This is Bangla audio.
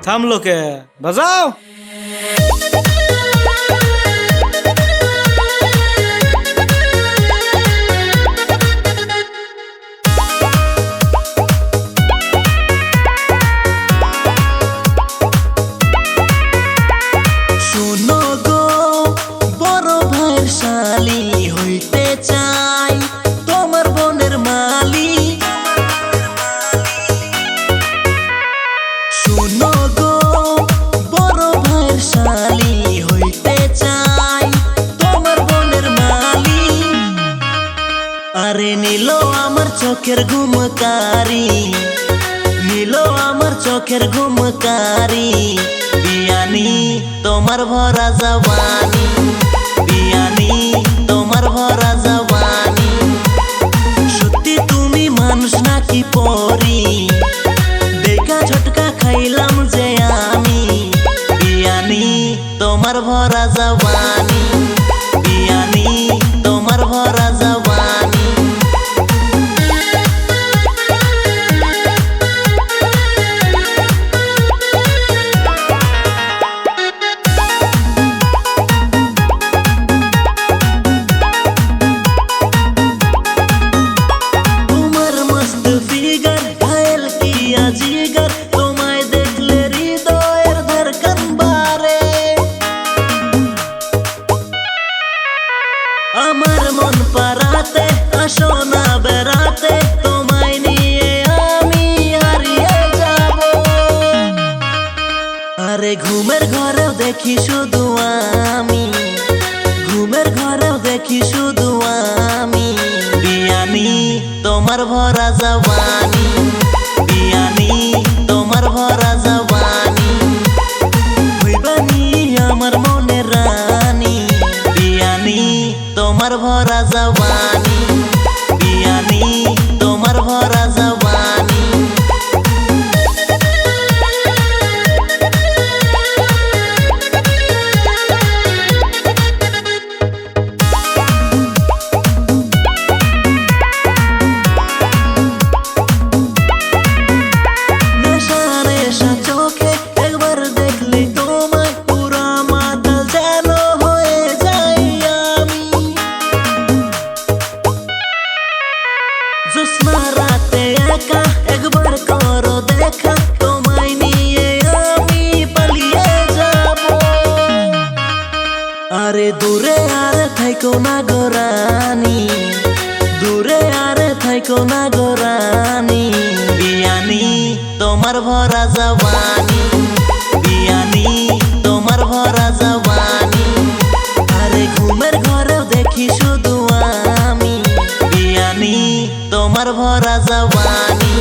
থামলো কে? বাজাও। শুনো গো বড় ভাইয়ের শালি হইতে চাই তোমার বোনের মালি। শুনো গো বড় ভাইয়ের শালি হইতে চাই তোমার বোনের মালি। আরে নিল আমার চোখের ঘুমকারি, নিল আমার চোখের ঘুমকারি। বিয়ানি তোমার ভরা জওয়ানি, বিয়ানি তোমার ভরা জওয়ানি। সত্যি তুমি মানুষ নাকি পরি, দেখা ঝটকা খাইলাম যে আমি। বিয়ানি তোমার ভরা জওয়ানি, বিয়ানি তোমার ভরা জওয়ানি। জিগার তোমায় দেখলে হৃদয়ের ধড়কন বাড়ে। আমার মন পারাতে আসো না বেড়াতে, তোমায় নিয়ে আমি হারিয়ে যাব। আরে ঘুমের ঘরেও দেখি শুধু আমি, ঘুমের ঘরেও দেখি শুধু আমি। বিয়ানি তোমার ভরা জওয়ানি, বিয়ানি তোমার ভরা জওয়ানি। হইবানি আমার মনের রানী, বিয়ানি তোমার ভরা জওয়ানি, বিয়ানি তোমার ভরা জওয়ানি। রাতে একা একবার করো দেখা, তোমায় নিয়ে আমি পালিয়ে যাব। আরে দূরে আর থাইকো না গো রানী, দূরে আর থাইকো না গো রানী। বিয়ানি তোমার ভরা জওয়ানি, বিয়ানি তোমার ভরা জওয়ানি। আরে ঘুমের ঘরেও দেখি শুধু আমি, বিয়ানি তোমার ভরা জওয়ানি।